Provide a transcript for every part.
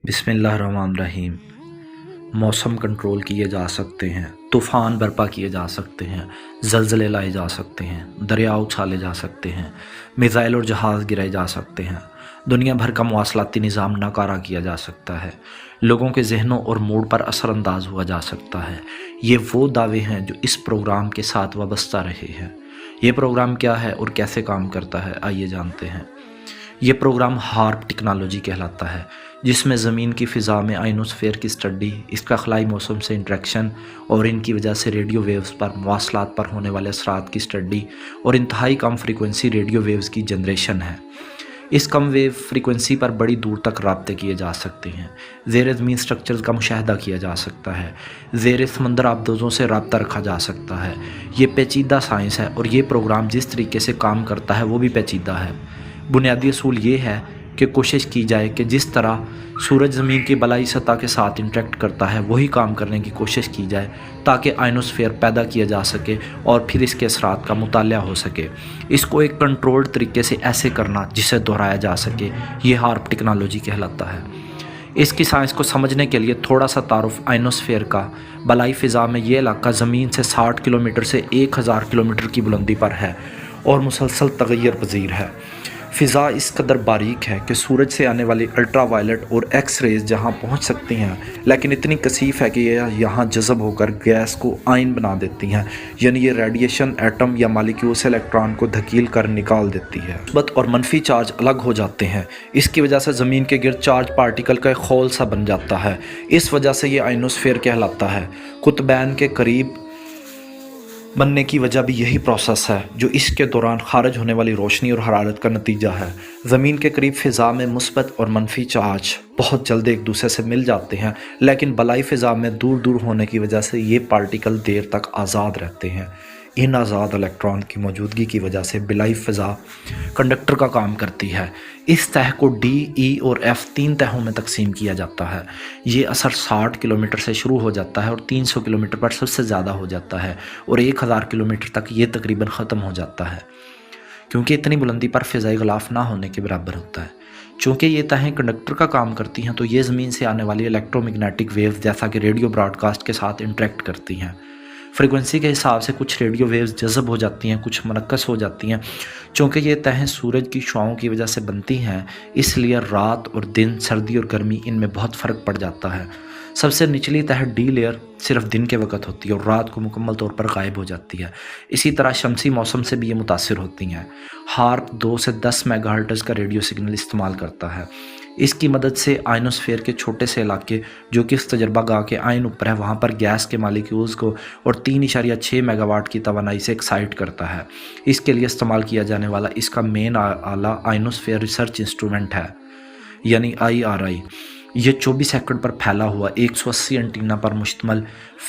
بسم اللہ الرحمن الرحیم۔ موسم کنٹرول کیے جا سکتے ہیں، طوفان برپا کیے جا سکتے ہیں، زلزلے لائے جا سکتے ہیں، دریا اچھالے جا سکتے ہیں، میزائل اور جہاز گرائے جا سکتے ہیں، دنیا بھر کا مواصلاتی نظام ناکارہ کیا جا سکتا ہے، لوگوں کے ذہنوں اور موڈ پر اثر انداز ہوا جا سکتا ہے۔ یہ وہ دعوے ہیں جو اس پروگرام کے ساتھ وابستہ رہے ہیں۔ یہ پروگرام کیا ہے اور کیسے کام کرتا ہے، آئیے جانتے ہیں۔ یہ پروگرام ہارپ ٹیکنالوجی کہلاتا ہے، جس میں زمین کی فضا میں آئنوسفیئر کی اسٹڈی، اس کا خلائی موسم سے انٹریکشن اور ان کی وجہ سے ریڈیو ویوز پر مواصلات پر ہونے والے اثرات کی اسٹڈی اور انتہائی کم فریکوینسی ریڈیو ویوز کی جنریشن ہے۔ اس کم ویو فریکوینسی پر بڑی دور تک رابطے کیے جا سکتے ہیں، زیر زمین سٹرکچرز کا مشاہدہ کیا جا سکتا ہے، زیر سمندر آبدوزوں سے رابطہ رکھا جا سکتا ہے۔ یہ پیچیدہ سائنس ہے اور یہ پروگرام جس طریقے سے کام کرتا ہے وہ بھی پیچیدہ ہے۔ بنیادی اصول یہ ہے کہ کوشش کی جائے کہ جس طرح سورج زمین کی بالائی سطح کے ساتھ انٹریکٹ کرتا ہے وہی کام کرنے کی کوشش کی جائے تاکہ آئنوسفیئر پیدا کیا جا سکے اور پھر اس کے اثرات کا مطالعہ ہو سکے۔ اس کو ایک کنٹرولڈ طریقے سے ایسے کرنا جسے دہرایا جا سکے، یہ ہارپ ٹیکنالوجی کہلاتا ہے۔ اس کی سائنس کو سمجھنے کے لیے تھوڑا سا تعارف آئنوسفیئر کا۔ بالائی فضا میں یہ علاقہ زمین سے 60 کلومیٹر سے 1000 کلومیٹر کی بلندی پر ہے اور مسلسل تغیر پذیر ہے۔ فضا اس قدر باریک ہے کہ سورج سے آنے والی الٹرا وائلٹ اور ایکس ریز جہاں پہنچ سکتی ہیں، لیکن اتنی کثیف ہے کہ یہ یہاں جذب ہو کر گیس کو آئن بنا دیتی ہیں، یعنی یہ ریڈیشن ایٹم یا مالیکیول سے الیکٹران کو دھکیل کر نکال دیتی ہے۔ مثبت اور منفی چارج الگ ہو جاتے ہیں، اس کی وجہ سے زمین کے گرد چارج پارٹیکل کا ایک خول سا بن جاتا ہے۔ اس وجہ سے یہ آئنوسفیئر کہلاتا ہے۔ قطبین کے قریب بننے کی وجہ بھی یہی پروسیس ہے جو اس کے دوران خارج ہونے والی روشنی اور حرارت کا نتیجہ ہے۔ زمین کے قریب فضا میں مثبت اور منفی چارج بہت جلد ایک دوسرے سے مل جاتے ہیں، لیکن بالائی فضا میں دور دور ہونے کی وجہ سے یہ پارٹیکل دیر تک آزاد رہتے ہیں۔ ان آزاد الیکٹران کی موجودگی کی وجہ سے بالائی فضا کنڈکٹر کا کام کرتی ہے۔ اس تہہ کو ڈی، ای اور ایف 3 تہوں میں تقسیم کیا جاتا ہے۔ یہ اثر 60 کلومیٹر سے شروع ہو جاتا ہے اور 300 کلومیٹر پر سب سے زیادہ ہو جاتا ہے اور 1000 کلومیٹر تک یہ تقریباً ختم ہو جاتا ہے، کیونکہ اتنی بلندی پر فضائی غلاف نہ ہونے کے برابر ہوتا ہے۔ چونکہ یہ تہیں کنڈکٹر کا کام کرتی ہیں تو یہ زمین سے آنے والی الیکٹرو میگنیٹک ویوز جیسا کہ ریڈیو براڈ کاسٹ کے ساتھ انٹریکٹ کرتی ہیں۔ فریکوینسی کے حساب سے کچھ ریڈیو ویوز جذب ہو جاتی ہیں، کچھ منعکس ہو جاتی ہیں۔ چونکہ یہ تہیں سورج کی شعاعوں کی وجہ سے بنتی ہیں، اس لیے رات اور دن، سردی اور گرمی ان میں بہت فرق پڑ جاتا ہے۔ سب سے نچلی تہہ ڈی لیئر صرف دن کے وقت ہوتی ہے اور رات کو مکمل طور پر غائب ہو جاتی ہے۔ اسی طرح شمسی موسم سے بھی یہ متاثر ہوتی ہیں۔ ہارپ 2 سے 10 میگا ہرٹز کا ریڈیو سگنل استعمال کرتا ہے۔ اس کی مدد سے آئنوسفیئر کے چھوٹے سے علاقے جو کہ اس تجربہ گاہ کے آئن اوپر ہے وہاں پر گیس کے مالیکیولز کو اور 3.6 میگا واٹ کی توانائی سے ایکسائٹ کرتا ہے۔ اس کے لیے استعمال کیا جانے والا اس کا مین آلہ آئنوسفیئر ریسرچ انسٹرومنٹ ہے، یعنی IRI۔ یہ 24 ایکڑ پر پھیلا ہوا 180 انٹینا پر مشتمل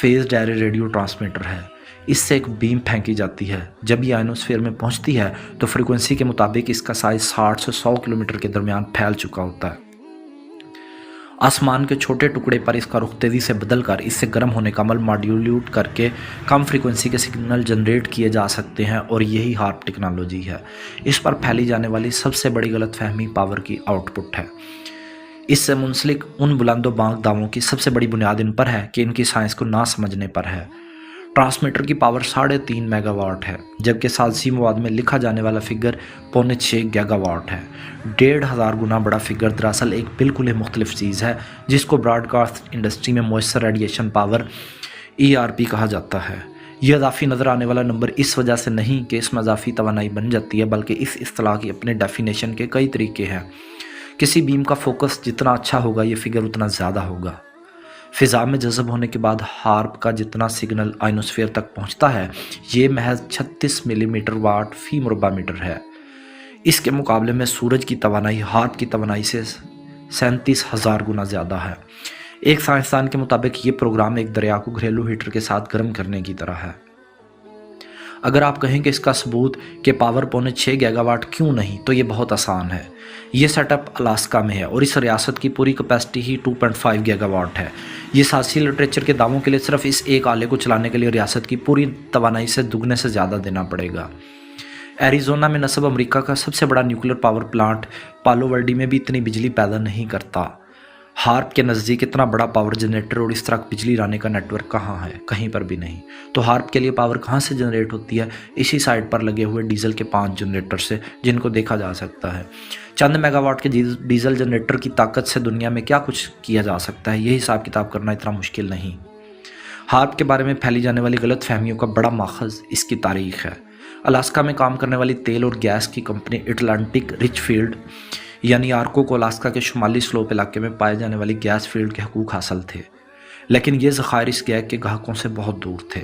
فیز ڈائرے ریڈیو ٹرانسمیٹر ہے۔ اس سے ایک بیم پھینکی جاتی ہے۔ جب یہ آئنوسفیئر میں پہنچتی ہے تو فریکوینسی کے مطابق اس کا سائز 60 سے 100 کلومیٹر کے درمیان پھیل چکا ہوتا ہے۔ آسمان کے چھوٹے ٹکڑے پر اس کا رخ تیزی سے بدل کر اس سے گرم ہونے کا عمل ماڈیولیٹ کر کے کم فریکوینسی کے سگنل جنریٹ کیے جا سکتے ہیں اور یہی ہارپ ٹیکنالوجی ہے۔ اس پر پھیلی جانے والی سب سے بڑی غلط فہمی پاور کی آؤٹ پٹ ہے۔ اس سے منسلک ان بلند و بانگ دعووں کی سب سے بڑی بنیاد ان پر ہے کہ ان کی سائنس کو نہ سمجھنے پر ہے۔ ٹرانسمیٹر کی پاور 3.5 میگا واٹ ہے، جبکہ سازشی مواد میں لکھا جانے والا فگر 6.25 گیگا واٹ ہے۔ 1500 گنا بڑا فگر دراصل ایک بالکل ہی مختلف چیز ہے جس کو براڈ کاسٹ انڈسٹری میں مؤثر ریڈیشن پاور ERP کہا جاتا ہے۔ یہ اضافی نظر آنے والا نمبر اس وجہ سے نہیں کہ اس میں اضافی توانائی بن جاتی ہے، بلکہ اس اصطلاح کی اپنے ڈیفینیشن کے کئی طریقے ہیں۔ کسی بیم کا فوکس جتنا اچھا ہوگا یہ فگر اتنا زیادہ ہوگا۔ فضا میں جذب ہونے کے بعد ہارپ کا جتنا سگنل آئنوسفیئر تک پہنچتا ہے یہ محض 36 ملی میٹر واٹ فی مربع میٹر ہے۔ اس کے مقابلے میں سورج کی توانائی ہارپ کی توانائی سے 37,000 گنا زیادہ ہے۔ ایک سائنسدان کے مطابق یہ پروگرام ایک دریا کو گھریلو ہیٹر کے ساتھ گرم کرنے کی طرح ہے۔ اگر آپ کہیں کہ اس کا ثبوت کہ پاور 6.25 گیگا واٹ کیوں نہیں، تو یہ بہت آسان ہے۔ یہ سیٹ اپ الاسکا میں ہے اور اس ریاست کی پوری کیپیسٹی ہی 2.5 گیگا واٹ ہے۔ یہ سازشی لٹریچر کے دعووں کے لیے صرف اس ایک آلے کو چلانے کے لیے ریاست کی پوری توانائی سے دگنے سے زیادہ دینا پڑے گا۔ ایریزونا میں نصب امریکہ کا سب سے بڑا نیوکلیر پاور پلانٹ پالو ورڈی میں بھی اتنی بجلی پیدا نہیں کرتا۔ ہارپ کے نزدیک اتنا بڑا پاور جنریٹر اور اس طرح بجلی لانے کا نیٹ ورک کہاں ہے؟ کہیں پر بھی نہیں۔ تو ہارپ کے لیے پاور کہاں سے جنریٹ ہوتی ہے؟ اسی سائٹ پر لگے ہوئے ڈیزل کے 5 جنریٹر سے، جن کو دیکھا جا سکتا ہے۔ چند میگا واٹ کے ڈیزل جنریٹر کی طاقت سے دنیا میں کیا کچھ کیا جا سکتا ہے، یہ حساب کتاب کرنا اتنا مشکل نہیں۔ ہارپ کے بارے میں پھیلی جانے والی غلط فہمیوں کا بڑا ماخذ اس کی تاریخ ہے۔ الاسکا میں کام کرنے والی تیل اور گیس کی کمپنی اٹلانٹک رچ فیلڈ یعنی آرکو کو الاسکا کے شمالی سلوپ علاقے میں پائے جانے والی گیس فیلڈ کے حقوق حاصل تھے، لیکن یہ ذخائر اس گیس کے گاہکوں سے بہت دور تھے۔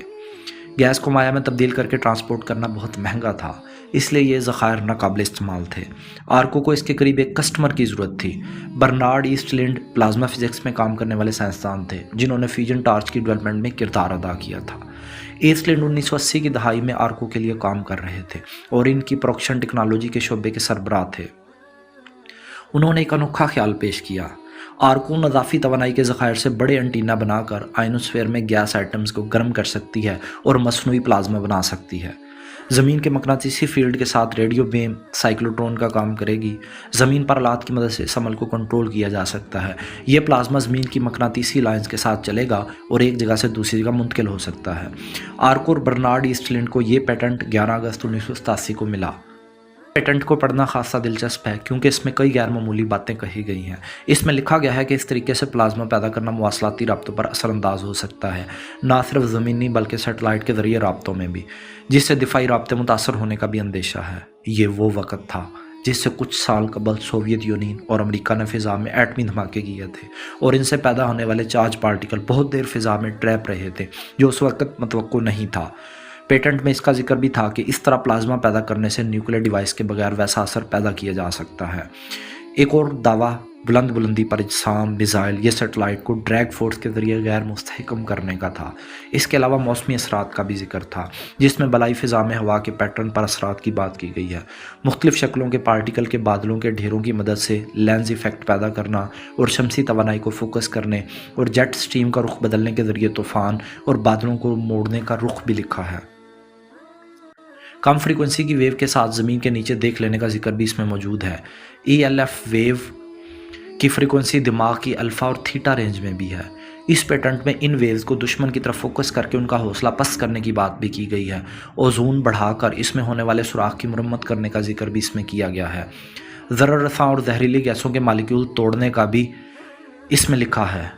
گیس کو مایع میں تبدیل کر کے ٹرانسپورٹ کرنا بہت مہنگا تھا، اس لیے یہ ذخائر ناقابل استعمال تھے۔ آرکو کو اس کے قریب ایک کسٹمر کی ضرورت تھی۔ Bernard Eastlund plasma physics میں کام کرنے والے سائنسدان تھے، جنہوں نے فیوژن ٹارچ کی ڈیولپمنٹ میں کردار ادا کیا تھا۔ ایسٹ لینڈ 1980 کی دہائی میں آرکو کے لیے کام کر رہے تھے اور ان کی پروڈکشن ٹیکنالوجی کے شعبے کے سربراہ تھے۔ انہوں نے ایک انوکھا خیال پیش کیا۔ آرکو اضافی توانائی کے ذخائر سے بڑے انٹینا بنا کر آئنوسفیئر میں گیس آئٹمز کو گرم کر سکتی ہے اور مصنوعی پلازما بنا سکتی ہے۔ زمین کے مقناطیسی فیلڈ کے ساتھ ریڈیو بیم سائیکلوٹرون کا کام کرے گی۔ زمین پر آلات کی مدد سے اس عمل کو کنٹرول کیا جا سکتا ہے۔ یہ پلازما زمین کی مقناطیسی لائنز کے ساتھ چلے گا اور ایک جگہ سے دوسری جگہ منتقل ہو سکتا ہے۔ آرکو اور برنارڈ ایسٹ لینڈ کو یہ پیٹنٹ 11 اگست 1987 کو ملا۔ پیٹنٹ کو پڑھنا خاصا دلچسپ ہے کیونکہ اس میں کئی غیر معمولی باتیں کہی گئی ہیں۔ اس میں لکھا گیا ہے کہ اس طریقے سے پلازما پیدا کرنا مواصلاتی رابطوں پر اثر انداز ہو سکتا ہے، نہ صرف زمینی بلکہ سیٹلائٹ کے ذریعے رابطوں میں بھی، جس سے دفاعی رابطے متاثر ہونے کا بھی اندیشہ ہے۔ یہ وہ وقت تھا جس سے کچھ سال قبل سوویت یونین اور امریکہ نے فضا میں ایٹمی دھماکے کیے تھے، اور ان سے پیدا ہونے والے چارج پارٹیکل بہت دیر فضا میں ٹریپ رہے تھے، جو اس وقت متوقع نہیں تھا۔ پیٹنٹ میں اس کا ذکر بھی تھا کہ اس طرح پلازما پیدا کرنے سے نیوکلیر ڈیوائس کے بغیر ویسا اثر پیدا کیا جا سکتا ہے۔ ایک اور دعویٰ بلندی پر اجسام، میزائل یا سیٹلائٹ کو ڈریگ فورس کے ذریعے غیر مستحکم کرنے کا تھا۔ اس کے علاوہ موسمی اثرات کا بھی ذکر تھا، جس میں بالائی فضا میں ہوا کے پیٹرن پر اثرات کی بات کی گئی ہے۔ مختلف شکلوں کے پارٹیکل کے بادلوں کے ڈھیروں کی مدد سے لینز ایفیکٹ پیدا کرنا اور شمسی توانائی کو فوکس کرنے اور جیٹ سٹریم کا رخ بدلنے کے ذریعے طوفان اور بادلوں کو موڑنے کا رخ بھی لکھا ہے۔ کم فریکوینسی کی ویو کے ساتھ زمین کے نیچے دیکھ لینے کا ذکر بھی اس میں موجود ہے۔ ELF ویو کی فریکوینسی دماغ کی الفا اور تھیٹا رینج میں بھی ہے۔ اس پیٹنٹ میں ان ویوز کو دشمن کی طرف فوکس کر کے ان کا حوصلہ پست کرنے کی بات بھی کی گئی ہے۔ اوزون بڑھا کر اس میں ہونے والے سوراخ کی مرمت کرنے کا ذکر بھی اس میں کیا گیا ہے۔ ضرر رساں اور زہریلی گیسوں کے مالیکیول توڑنے کا بھی اس میں لکھا ہے۔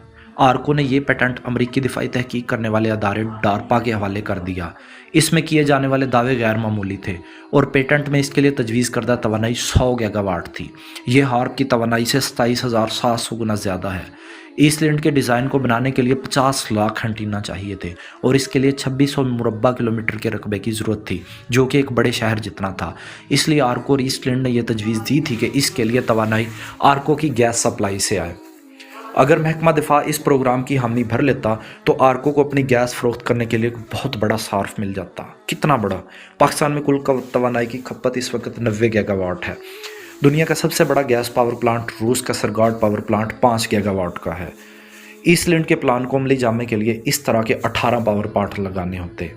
آرکو نے یہ پیٹنٹ امریکی دفاعی تحقیق کرنے والے ادارے ڈارپا کے حوالے کر دیا۔ اس میں کیے جانے والے دعوے غیر معمولی تھے اور پیٹنٹ میں اس کے لیے تجویز کردہ توانائی 100 گیگا واٹ تھی۔ یہ ہارپ کی توانائی سے 27,700 گنا زیادہ ہے۔ ایسٹ لینڈ کے ڈیزائن کو بنانے کے لیے 50 لاکھ انٹینا چاہیے تھے اور اس کے لیے 2600 مربع کلومیٹر کے رقبے کی ضرورت تھی، جو کہ ایک بڑے شہر جتنا تھا۔ اس لیے آرکو اور ایسٹ لینڈ نے یہ تجویز دی تھی کہ اس کے لیے توانائی آرکو کی گیس سپلائی سے آئے۔ اگر محکمہ دفاع اس پروگرام کی حامی بھر لیتا تو آرکو کو اپنی گیس فروخت کرنے کے لیے بہت بڑا صارف مل جاتا۔ کتنا بڑا؟ پاکستان میں کل توانائی کی کھپت اس وقت 90 گیگا واٹ ہے۔ دنیا کا سب سے بڑا گیس پاور پلانٹ روس کا سرگارڈ پاور پلانٹ 5 گیگا واٹ کا ہے۔ ایسٹ لینڈ کے پلان کو عملی جامے کے لیے اس طرح کے 18 پاور پلانٹ لگانے ہوتے۔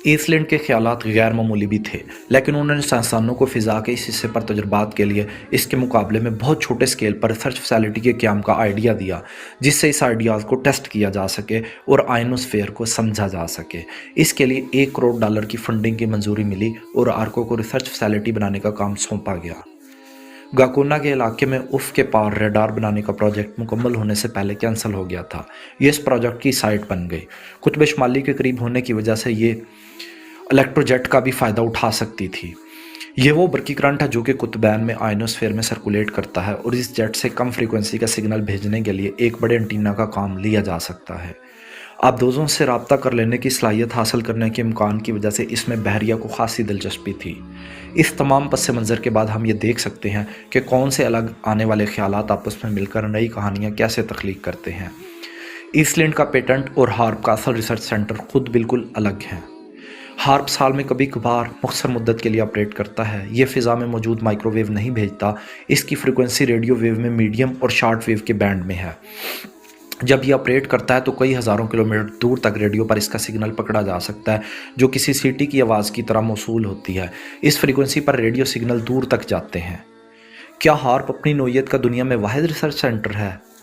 ایسٹ لینڈ کے خیالات غیر معمولی بھی تھے، لیکن انہوں نے سائنسدانوں کو فضا کے اس حصے پر تجربات کے لیے اس کے مقابلے میں بہت چھوٹے اسکیل پر ریسرچ فیسلٹی کے قیام کا آئیڈیا دیا، جس سے اس آئیڈیاز کو ٹیسٹ کیا جا سکے اور آئنوسفیئر کو سمجھا جا سکے۔ اس کے لیے $1 کروڑ کی فنڈنگ کی منظوری ملی اور آرکو کو ریسرچ فیسلٹی بنانے کا کام سونپا گیا۔ گاکونا کے علاقے میں اف کے پار ریڈار بنانے کا پروجیکٹ مکمل ہونے سے پہلے کینسل ہو گیا تھا۔ یہ اس پروجیکٹ کی سائٹ بن گئی۔ قطب شمالی کے قریب ہونے کی وجہ سے یہ الیکٹرو جیٹ کا بھی فائدہ اٹھا سکتی تھی۔ یہ وہ برقی کرنٹ ہے جو کہ قطبین میں آئنوسفیئر میں سرکولیٹ کرتا ہے اور اس جیٹ سے کم فریکوینسی کا سگنل بھیجنے کے لیے ایک بڑے انٹینا کا کام لیا جا سکتا ہے۔ آبدوزوں سے رابطہ کر لینے کی صلاحیت حاصل کرنے کے امکان کی وجہ سے اس میں بحریہ کو خاصی دلچسپی تھی۔ اس تمام پس منظر کے بعد ہم یہ دیکھ سکتے ہیں کہ کون سے الگ آنے والے خیالات آپس میں مل کر نئی کہانیاں کیسے تخلیق کرتے ہیں۔ ایسٹ لینڈ کا پیٹنٹ اور ہارپ کا اصل ریسرچ سینٹر خود بالکل الگ ہیں۔ ہارپ سال میں کبھی کبھار مختصر مدت کے لیے آپریٹ کرتا ہے۔ یہ فضا میں موجود مائکرو ویو نہیں بھیجتا۔ اس کی فریکوینسی ریڈیو ویو میں میڈیم اور شارٹ ویو کے بینڈ میں ہے۔ جب یہ آپریٹ کرتا ہے تو کئی ہزاروں کلومیٹر دور تک ریڈیو پر اس کا سگنل پکڑا جا سکتا ہے، جو کسی سیٹی کی آواز کی طرح موصول ہوتی ہے۔ اس فریکوینسی پر ریڈیو سگنل دور تک جاتے ہیں۔ کیا ہارپ اپنی نوعیت کا دنیا میں واحد ریسرچ سینٹر ہے؟